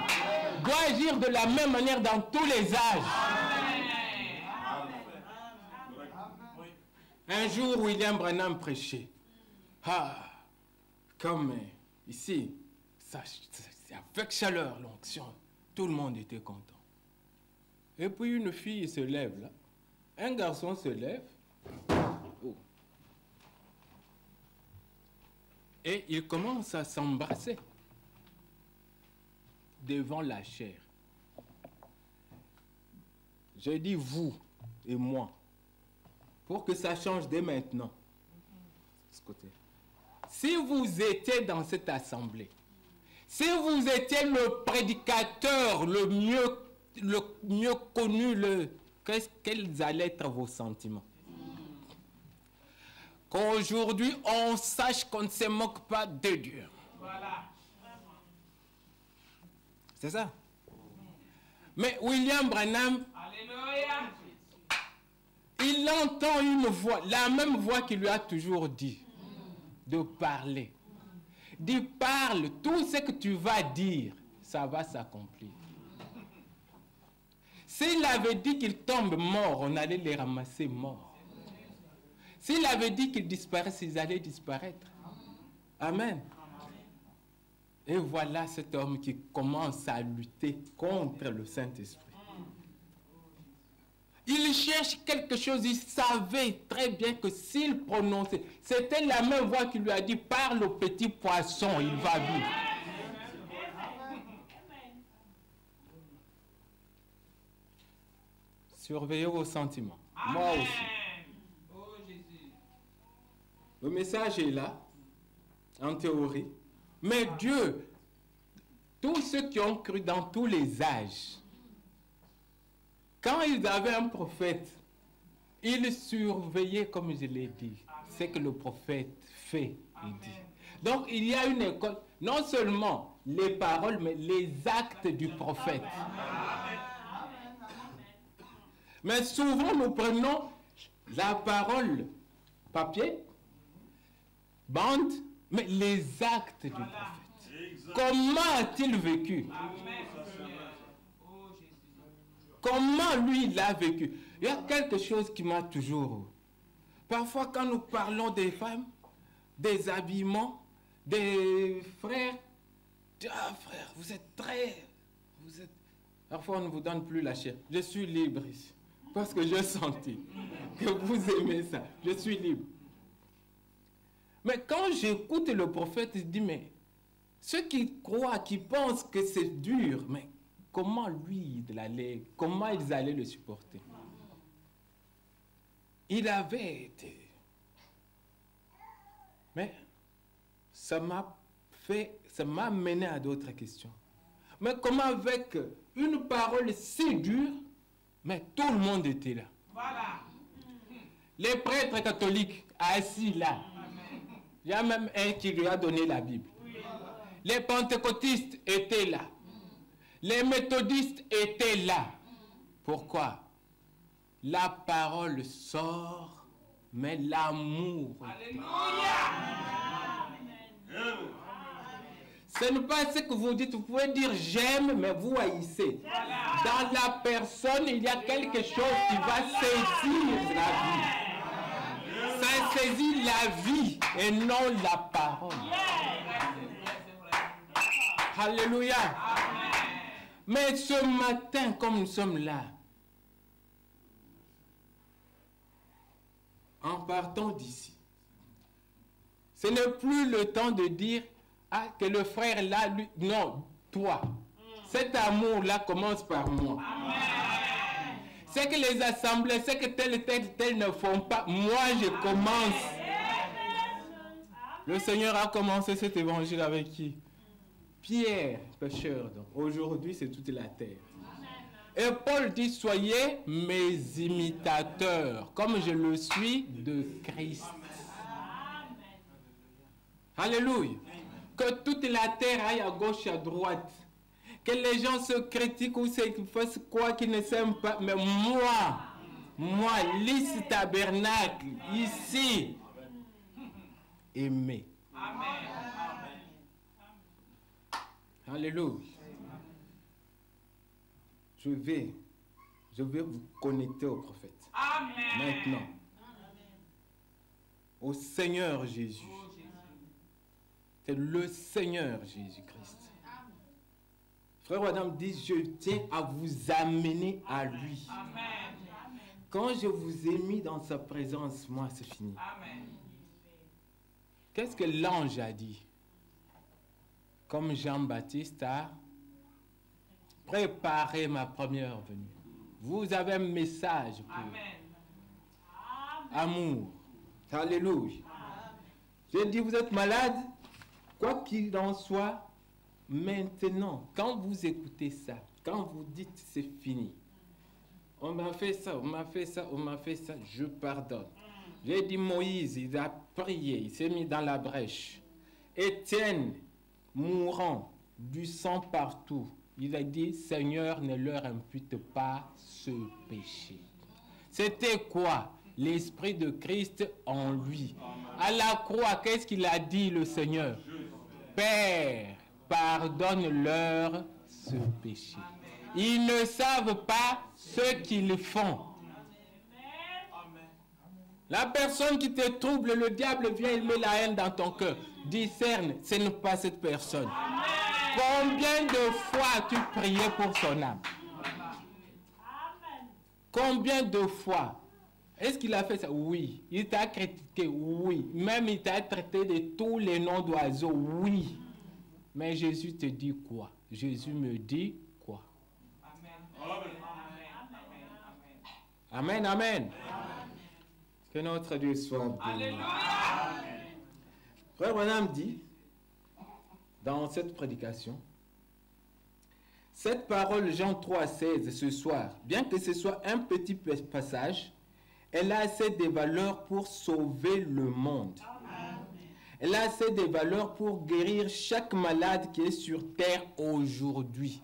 doit agir de la même manière dans tous les âges. Un jour, William Branham prêchait. Ah, comme ici, c'est avec chaleur, l'onction. Tout le monde était content. Et puis une fille se lève là. Un garçon se lève. Oh. Et il commence à s'embrasser devant la chair. Je dis vous et moi, pour que ça change dès maintenant. Ce côté. Si vous étiez dans cette assemblée, si vous étiez le prédicateur le mieux connu, quels allaient être vos sentiments? Qu'aujourd'hui, on sache qu'on ne se moque pas de Dieu. Voilà. C'est ça. Mais William Branham, Alléluia. il entend une voix, la même voix qui lui a toujours dit de parler. Dis, parle, tout ce que tu vas dire, ça va s'accomplir. S'il avait dit qu'il tombe mort, on allait les ramasser morts. S'il avait dit qu'ils disparaissent, ils allaient disparaître. Amen. Et voilà cet homme qui commence à lutter contre le Saint-Esprit. Il cherche quelque chose, il savait très bien que s'il prononçait, c'était la même voix qui lui a dit, parle au petit poisson, il va vivre. Surveillez vos sentiments. Moi aussi. Oh Jésus. Le message est là, en théorie. Mais Dieu, tous ceux qui ont cru dans tous les âges, quand ils avaient un prophète, ils surveillaient, comme je l'ai dit, ce que le prophète fait et dit. Donc il y a une école, non seulement les paroles, mais les actes du prophète. Mais souvent nous prenons la parole papier, bande, mais les actes du prophète. Comment a-t-il vécu? Amen. Oh Jésus. Comment lui il a vécu? Il y a quelque chose qui m'a toujours... Parfois quand nous parlons des femmes, des habillements, des frères, ah frère, vous êtes très... Parfois, on ne vous donne plus la chair. Je suis libre ici. Parce que j'ai senti que vous aimez ça. Je suis libre. Mais quand j'écoute le prophète, je dis, mais ceux qui croient, qui pensent que c'est dur, mais comment comment ils allaient le supporter? Il avait été. Mais ça m'a mené à d'autres questions. Mais comment avec une parole si dure, mais tout le monde était là. Voilà. Les prêtres catholiques assis là. Il y a même un qui lui a donné la Bible. Les pentecôtistes étaient là. Les méthodistes étaient là. Pourquoi? La parole sort, mais l'amour. Alléluia. Ce n'est pas ce que vous dites. Vous pouvez dire j'aime, mais vous haïssez. Dans la personne, il y a quelque chose qui va saisir la vie. Ça saisit la vie et non la parole. Alléluia. Mais ce matin, comme nous sommes là, en partant d'ici, ce n'est plus le temps de dire ah, que le frère là, lui, non, toi. Cet amour-là commence par moi. C'est que les assemblées, c'est que tel ne font pas. Moi, je commence. Le Seigneur a commencé cet évangile avec qui? Pierre, pécheur. Aujourd'hui, c'est toute la terre. Et Paul dit, soyez mes imitateurs, comme je le suis de Christ. Alléluia. Que toute la terre aille à gauche et à droite. Que les gens se critiquent ou se fassent quoi qu'ils ne s'aiment pas. Mais moi, Lys Tabernacle, ici, aimer. Alléluia. Je vais vous connecter au prophète. Amen. Maintenant. Au Seigneur Jésus. C'est le Seigneur Jésus-Christ. Frère Adam dit, je tiens à vous amener à lui. Amen. Quand je vous ai mis dans sa présence, moi, c'est fini. Amen. Qu'est-ce que l'ange a dit? Comme Jean-Baptiste a préparé ma première venue. Vous avez un message pour amour. Alléluia. J'ai dit, vous êtes malade? Quoi qu'il en soit, maintenant, quand vous écoutez ça, quand vous dites c'est fini, on m'a fait ça, on m'a fait ça, on m'a fait ça, je pardonne. J'ai dit Moïse, il a prié, il s'est mis dans la brèche. Étienne, mourant, du sang partout, il a dit, Seigneur, ne leur impute pas ce péché. C'était quoi? L'Esprit de Christ en lui. À la croix, qu'est-ce qu'il a dit le Seigneur? Père, pardonne-leur ce péché. Ils ne savent pas ce qu'ils font. La personne qui te trouble, le diable vient, il met la haine dans ton cœur. Discerne, ce n'est pas cette personne. Combien de fois as-tu prié pour son âme? Combien de fois? Est-ce qu'il a fait ça? Oui. Il t'a critiqué? Oui. Même il t'a traité de tous les noms d'oiseaux? Oui. Mais Jésus te dit quoi? Jésus me dit quoi? Amen, amen. Que notre Dieu soit béni. Frère Branham dit, dans cette prédication, cette parole, Jean 3,16, ce soir, bien que ce soit un petit passage, elle a assez de valeur pour sauver le monde. Elle a assez de valeur pour guérir chaque malade qui est sur terre aujourd'hui.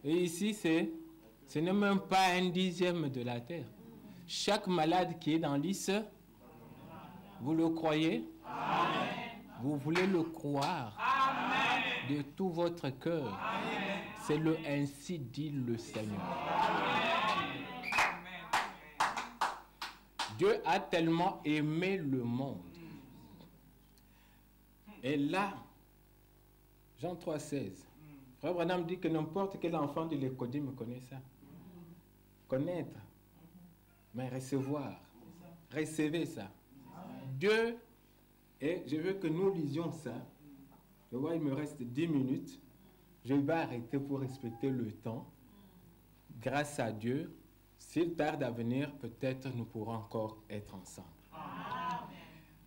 Et ici, ce n'est même pas 1/10 de la terre. Chaque malade qui est dans l'Is, vous le croyez? Amen. Vous voulez le croire? Amen. De tout votre cœur. C'est le ainsi dit le Seigneur. Dieu a tellement aimé le monde. Et là, Jean 3,16, Frère Branham dit que n'importe quel enfant de l'écodie me connaît ça. Connaître, mais recevoir. Recevez ça. Dieu, et je veux que nous lisions ça. Je vois, il me reste 10 minutes. Je vais arrêter pour respecter le temps. Grâce à Dieu, s'il tarde à venir, peut-être nous pourrons encore être ensemble.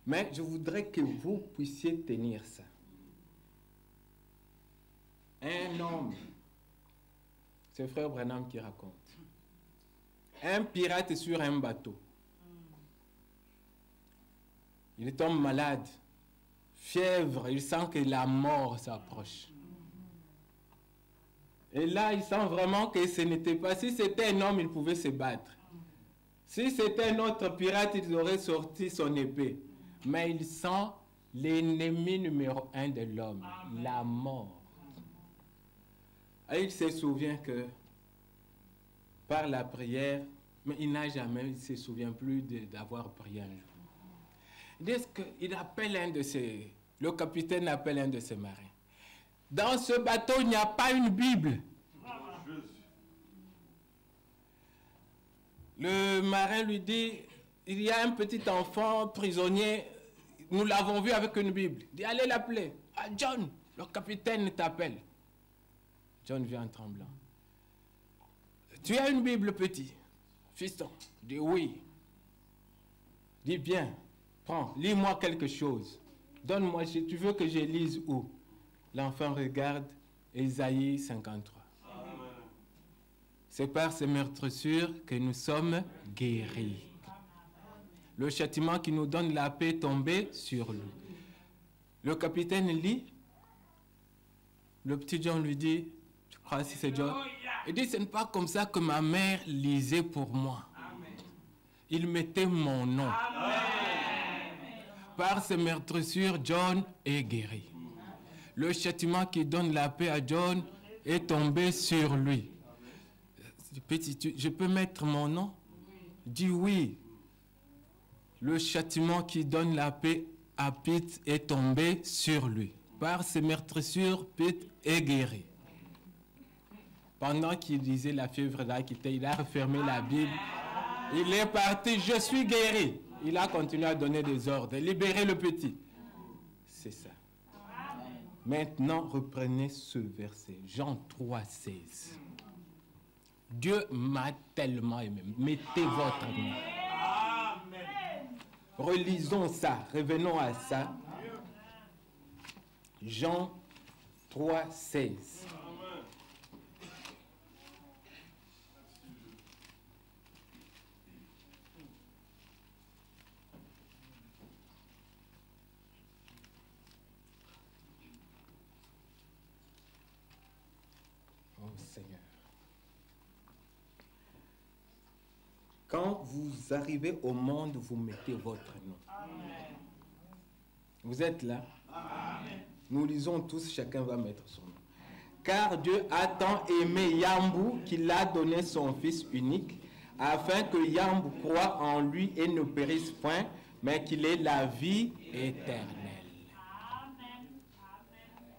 Mais je voudrais que vous puissiez tenir ça. Un homme, c'est frère Branham qui raconte. Un pirate sur un bateau. Il tombe malade, fièvre, il sent que la mort s'approche. Et là, il sent vraiment que ce n'était pas... Si c'était un homme, il pouvait se battre. Si c'était un autre pirate, il aurait sorti son épée. Mais il sent l'ennemi numéro 1 de l'homme, la mort. Et il se souvient que par la prière, mais il n'a jamais, il ne se souvient plus d'avoir prié un jour. Il appelle un de ses... Le capitaine appelle un de ses marins. Dans ce bateau, il n'y a pas une Bible. Le marin lui dit, il y a un petit enfant prisonnier, nous l'avons vu avec une Bible. Il dit, allez l'appeler. Ah, John, le capitaine t'appelle. John vient en tremblant. Tu as une Bible, petit? Fiston. Il dit, oui. Il dit, bien, prends, lis-moi quelque chose. Donne-moi, tu veux que je lise où? L'enfant regarde Ésaïe 53. C'est par ces meurtrissures que nous sommes guéris. Le châtiment qui nous donne la paix est tombé sur lui. Le capitaine lit. Le petit John lui dit, tu crois si c'est John? Il dit, ce n'est pas comme ça que ma mère lisait pour moi. Il mettait mon nom. Par ces meurtrissures, John est guéri. Le châtiment qui donne la paix à John est tombé sur lui. Petit, je peux mettre mon nom? Dis oui. Le châtiment qui donne la paix à Pete est tombé sur lui. Par ces meurtrissures, Pete est guéri. Pendant qu'il disait la fièvre là, il a refermé la Bible. Il est parti, je suis guéri. Il a continué à donner des ordres. Libérez le petit. C'est ça. Maintenant, reprenez ce verset. Jean 3, 16. Dieu m'a tellement aimé. Mettez votre nom. Relisons ça. Revenons à ça. Jean 3, 16. Oh Seigneur. Quand vous arrivez au monde, vous mettez votre nom. Vous êtes là? Nous lisons tous, chacun va mettre son nom. Car Dieu a tant aimé Yambou qu'il a donné son Fils unique, afin que Yambou croie en lui et ne périsse point, mais qu'il ait la vie éternelle.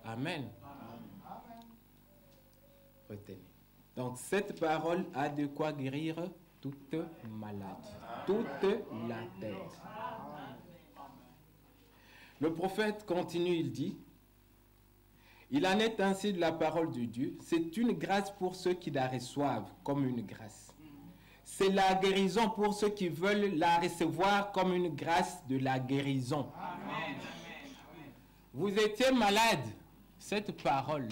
Amen. Retenez. Donc cette parole a de quoi guérir toute maladie, toute la tête. Le prophète continue, il dit, il en est ainsi de la parole de Dieu, c'est une grâce pour ceux qui la reçoivent comme une grâce. C'est la guérison pour ceux qui veulent la recevoir comme une grâce de la guérison. Amen. Vous étiez malade, cette parole,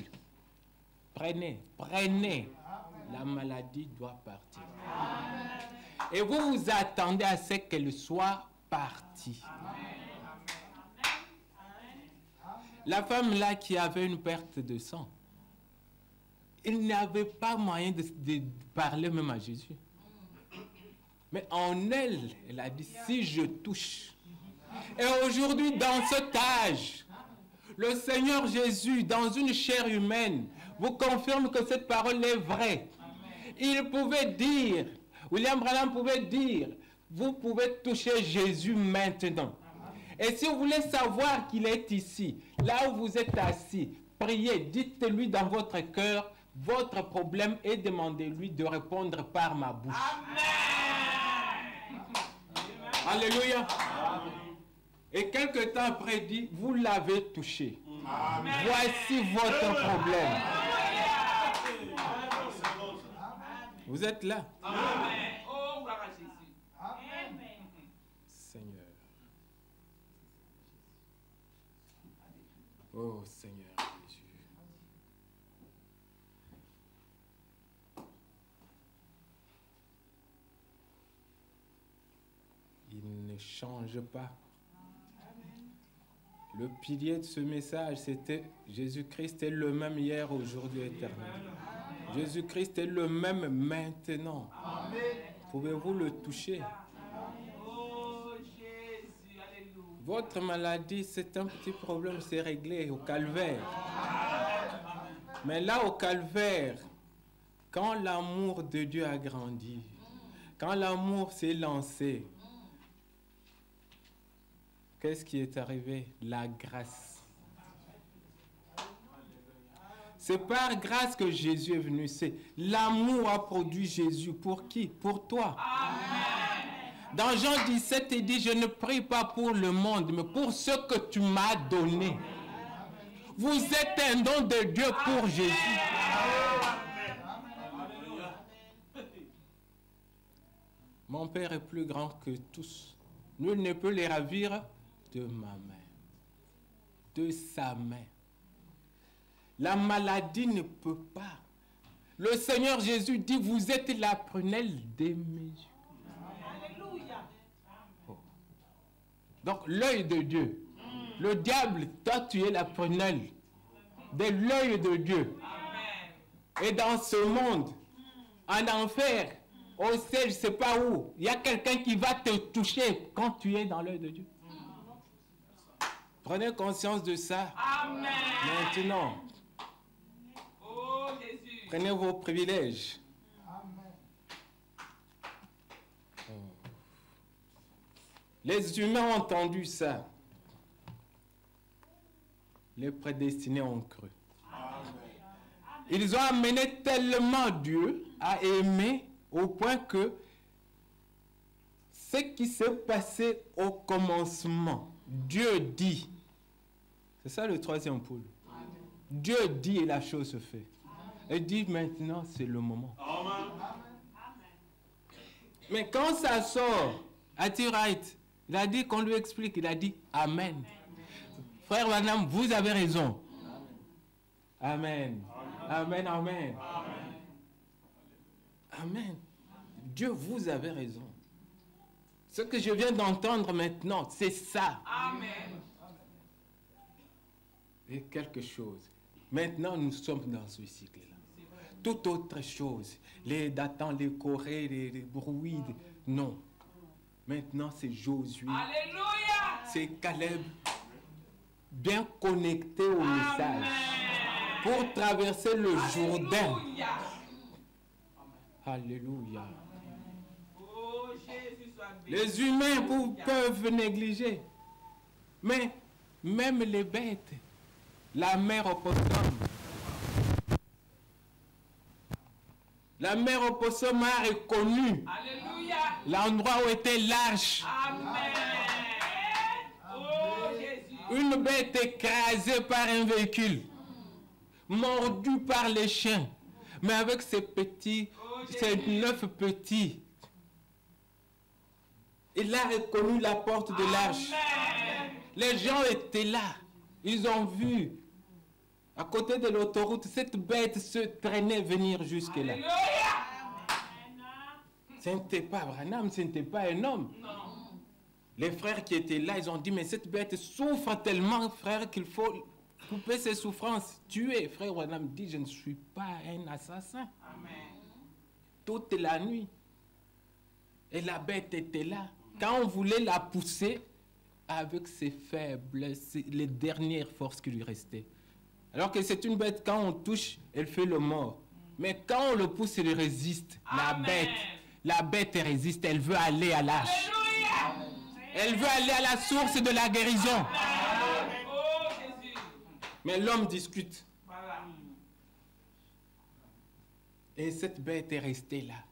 prenez, la maladie doit partir. Et vous vous attendez à ce qu'elle soit partie. La femme là qui avait une perte de sang, il n'avait pas moyen de parler même à Jésus. Mais en elle, elle a dit, si je touche. Et aujourd'hui, dans cet âge, le Seigneur Jésus, dans une chair humaine, vous confirme que cette parole est vraie. Il pouvait dire, William Branham pouvait dire, vous pouvez toucher Jésus maintenant. Et si vous voulez savoir qu'il est ici, là où vous êtes assis, priez, dites-lui dans votre cœur votre problème et demandez-lui de répondre par ma bouche. Alléluia. Et quelque temps après, il dit, vous l'avez touché. Amen. Voici votre problème. Vous êtes là. Amen. Oh, gloire à Jésus. Amen. Seigneur. Oh, Seigneur Jésus. Il ne change pas. Le pilier de ce message, c'était Jésus-Christ est le même hier, aujourd'hui, éternel. Jésus-Christ est le même maintenant. Pouvez-vous le toucher? Oh, Jésus, alléluia. Votre maladie, c'est un petit problème, c'est réglé au calvaire. Mais là, au calvaire, quand l'amour de Dieu a grandi, quand l'amour s'est lancé, qu'est-ce qui est arrivé? La grâce. C'est par grâce que Jésus est venu. C'est l'amour a produit Jésus. Pour qui? Pour toi. Amen. Dans Jean 17, il dit, je ne prie pas pour le monde, mais pour ce que tu m'as donné. Vous êtes un don de Dieu pour Jésus. Mon Père est plus grand que tous. Nul ne peut les ravir de ma main, de sa main. La maladie ne peut pas. Le Seigneur Jésus dit, vous êtes la prunelle des mes yeux. Alléluia. Oh. Donc l'œil de Dieu. Le diable, toi tu es la prunelle de l'œil de Dieu. Et dans ce monde, en enfer, au ciel, je ne sais pas où, il y a quelqu'un qui va te toucher quand tu es dans l'œil de Dieu. Prenez conscience de ça. Amen. Maintenant, Oh, Jésus. prenez vos privilèges. Oh. Les humains ont entendu ça. Les prédestinés ont cru. Ils ont amené tellement Dieu à aimer au point que ce qui s'est passé au commencement, Dieu dit. C'est ça le troisième pôle. Dieu dit et la chose se fait. Et dit maintenant c'est le moment. Mais quand ça sort, Wright, il a dit qu'on lui explique, il a dit Amen. Frère Branham, vous avez raison. Amen. Amen, amen. Amen. Dieu, vous avez raison. Ce que je viens d'entendre maintenant, c'est ça. Amen. Et quelque chose. Maintenant, nous sommes dans ce cycle-là. Toute autre chose, les datants, les chorés, les bruits, non. Maintenant, c'est Josué. Alléluia. C'est Caleb. Bien connecté au message. Pour traverser le Jourdain. Alléluia. Oh, Jésus soit béni. Les humains peuvent négliger. Mais même les bêtes, la mère opossum. La mère opossum a reconnu Alléluia. l'endroit où était l'arche. Amen. Oh, Jésus. Une bête écrasée par un véhicule, mordue par les chiens, mais avec ces 9 petits. Il a reconnu la porte de l'arche. Les gens étaient là. Ils ont vu, à côté de l'autoroute, cette bête se traîner venir jusque-là. Ce n'était pas Branham, ce n'était pas un homme. Non. Les frères qui étaient là, ils ont dit, mais cette bête souffre tellement, frère, qu'il faut couper ses souffrances, tuer. Frère Branham dit, je ne suis pas un assassin. Amen. Toute la nuit. Et la bête était là. Quand on voulait la pousser, avec ses faibles, les dernières forces qui lui restaient. Alors que c'est une bête, quand on touche, elle fait le mort. Mais quand on le pousse, elle résiste. Amen. La bête résiste, elle veut aller à l'arche. Alléluia. Elle veut aller à la source de la guérison. Oh, Jésus. Mais l'homme discute. Alléluia. Et cette bête est restée là.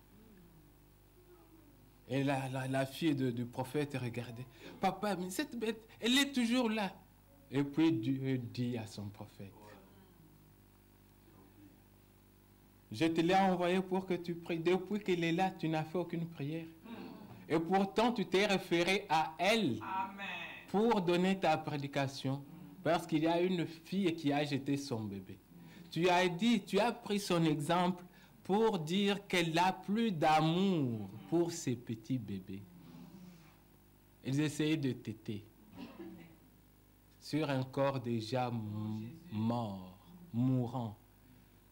Et la fille du prophète regardait. Papa, mais cette bête, elle est toujours là. Et puis Dieu dit à son prophète, je te l'ai envoyé pour que tu pries. Depuis qu'elle est là, tu n'as fait aucune prière. Et pourtant, tu t'es référé à elle Amen. pour donner ta prédication. Parce qu'il y a une fille qui a jeté son bébé. Tu as dit, tu as pris son exemple pour dire qu'elle a plus d'amour pour ses petits bébés. Ils essayaient de téter sur un corps déjà mort, mourant.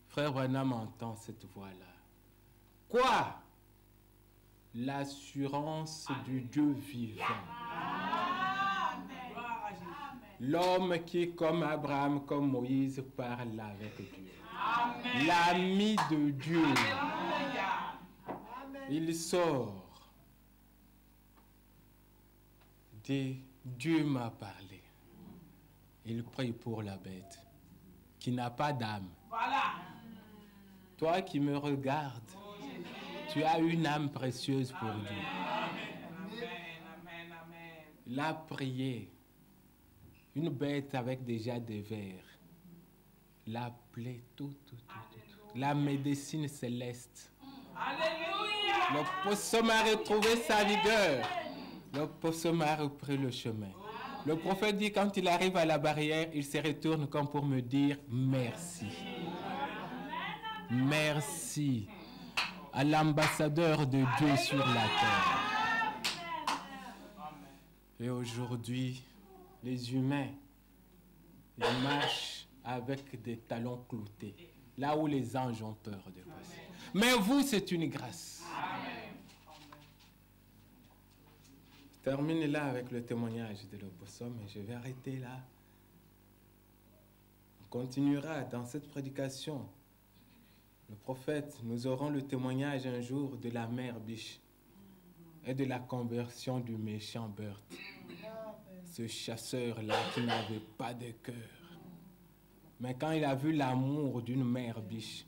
Frère Branham entend cette voix-là. Quoi? L'assurance du Dieu vivant. Gloire à Jésus. L'homme qui, comme Abraham, comme Moïse, parle avec Dieu. Amen. L'ami de Dieu. Alléluia. Il sort. Dit, Dieu m'a parlé. Il prie pour la bête qui n'a pas d'âme. Voilà. Toi qui me regardes, tu as une âme précieuse pour Dieu. Amen. Amen. Amen. Il a prié. Une bête avec déjà des vers. La plaie, tout. La médecine céleste. Alléluia. Le possum a retrouvé sa vigueur. Le possum a repris le chemin. Le prophète dit, quand il arrive à la barrière, il se retourne comme pour me dire merci. Merci à l'ambassadeur de Dieu sur la terre. Et aujourd'hui, les humains, ils marchent avec des talons cloutés, là où les anges ont peur de passer. Mais vous, c'est une grâce. Je termine là avec le témoignage de l'opossum et je vais arrêter là. On continuera dans cette prédication. Le prophète, nous aurons le témoignage un jour de la mère biche et de la conversion du méchant Bert. Ce chasseur-là qui n'avait pas de cœur. Mais quand il a vu l'amour d'une mère biche,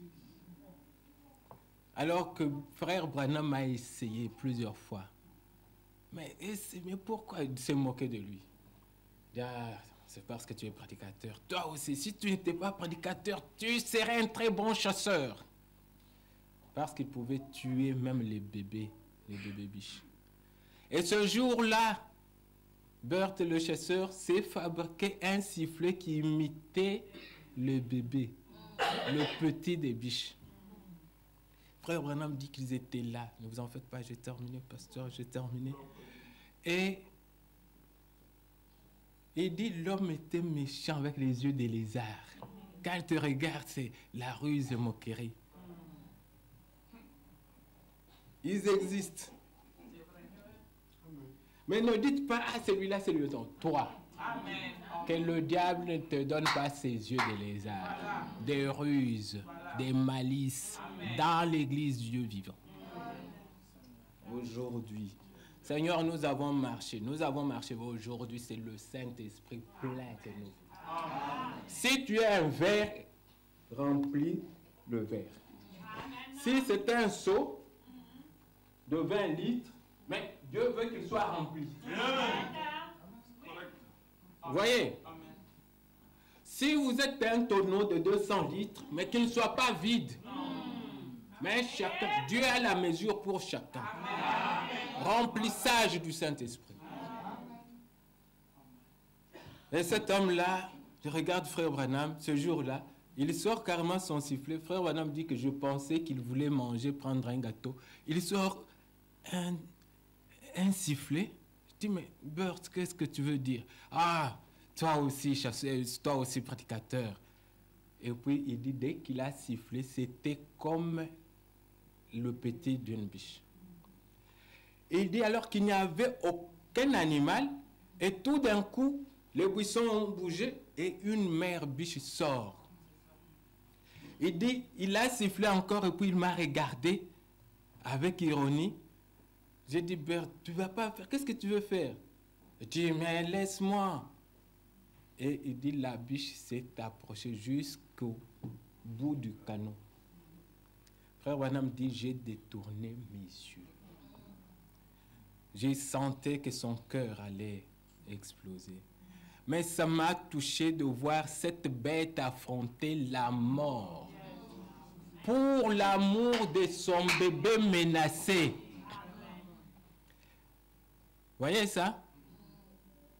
alors que frère Branham a essayé plusieurs fois, mais pourquoi il s'est moqué de lui? C'est parce que tu es prédicateur. Toi aussi, si tu n'étais pas prédicateur, tu serais un très bon chasseur. Parce qu'il pouvait tuer même les bébés biches. Et ce jour-là, Bert le chasseur s'est fabriqué un sifflet qui imitait le bébé, le petit des biches. Frère Branham dit qu'ils étaient là. Ne vous en faites pas, j'ai terminé, pasteur, j'ai terminé. Et il dit, l'homme était méchant avec les yeux des lézards. Quand il te regarde, c'est la ruse et moquerie. Ils existent. Mais ne dites pas, ah, celui-là, c'est le ton. Toi. Amen. Que le diable ne te donne pas ses yeux de lézard, des ruses, des malices dans l'église Dieu vivant. Aujourd'hui, Seigneur, nous avons marché. Aujourd'hui, c'est le Saint-Esprit plein de nous. Si tu as un verre, remplis le verre. Si c'est un seau de 20 litres, mais Dieu veut qu'il soit rempli. Vous voyez? Si vous êtes un tonneau de 200 litres, mais qu'il ne soit pas vide. Mais chacun, Dieu a la mesure pour chacun. Remplissage du Saint-Esprit. Et cet homme-là, je regarde frère Branham, ce jour-là, il sort carrément son sifflet. Frère Branham dit que je pensais qu'il voulait manger, prendre un gâteau. Il sort un sifflet. Je dis, mais Bert, qu'est-ce que tu veux dire? Ah, toi aussi chasseur, toi aussi prédicateur. Et puis il dit, dès qu'il a sifflé, c'était comme le petit d'une biche. Et il dit alors qu'il n'y avait aucun animal, et tout d'un coup, les buissons ont bougé, et une mère biche sort. Il dit, il a sifflé encore, et puis il m'a regardé avec ironie. J'ai dit, Bert, tu ne vas pas faire, qu'est-ce que tu veux faire? Il dit, mais laisse-moi. Et il dit, la biche s'est approchée jusqu'au bout du canot. Frère Branham dit, j'ai détourné mes yeux. J'ai senti que son cœur allait exploser. Mais ça m'a touché de voir cette bête affronter la mort pour l'amour de son bébé menacé. Voyez ça?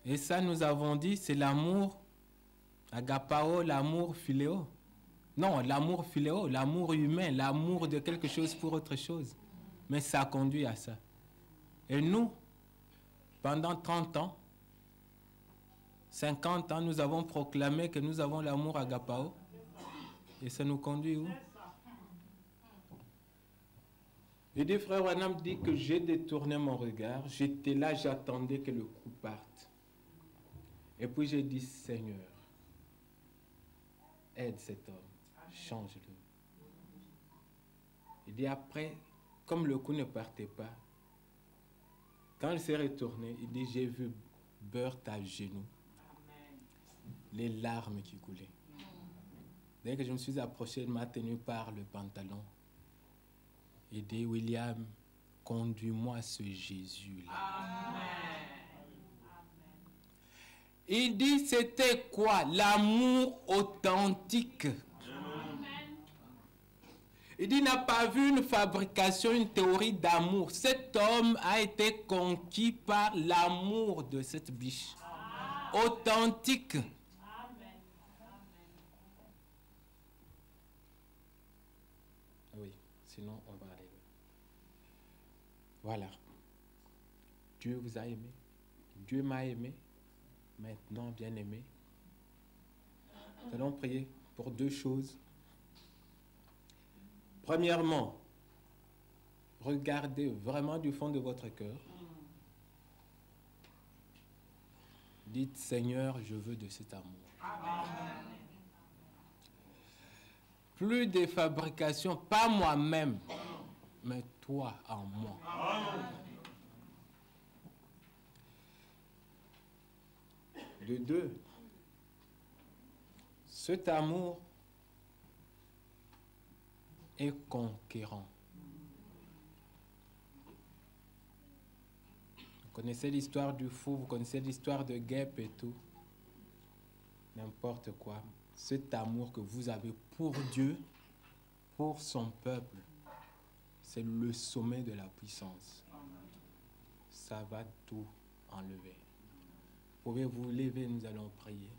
Et ça, nous avons dit, c'est l'amour agapao, l'amour philéo. Non, l'amour philéo, l'amour humain, l'amour de quelque chose pour autre chose. Mais ça conduit à ça. Et nous, pendant 30 ans, 50 ans, nous avons proclamé que nous avons l'amour agapao. Et ça nous conduit où? Et des frères Branham dit que j'ai détourné mon regard. J'étais là, j'attendais que le coup parte. Et puis j'ai dit, Seigneur, aide cet homme, change-le. Il dit après, comme le coup ne partait pas, quand il s'est retourné, il dit, j'ai vu Bert à genoux, les larmes qui coulaient. Dès que je me suis approché, il m'a tenu par le pantalon. Il dit, William, conduis-moi à ce Jésus-là. Il dit, c'était quoi? L'amour authentique. Il dit, il n'a pas vu une fabrication, une théorie d'amour. Cet homme a été conquis par l'amour de cette biche. Authentique. Oui, sinon on va aller. Voilà. Dieu vous a aimé. Dieu m'a aimé. Maintenant, bien-aimé, nous allons prier pour deux choses. Premièrement, regardez vraiment du fond de votre cœur. Dites, Seigneur, je veux de cet amour. Plus de fabrication, pas moi-même, mais toi en moi. De deux, cet amour est conquérant. Vous connaissez l'histoire du fou, vous connaissez l'histoire de guêpe et tout. N'importe quoi. Cet amour que vous avez pour Dieu, pour son peuple, c'est le sommet de la puissance. Ça va tout enlever. Pouvez-vous lever, nous allons prier.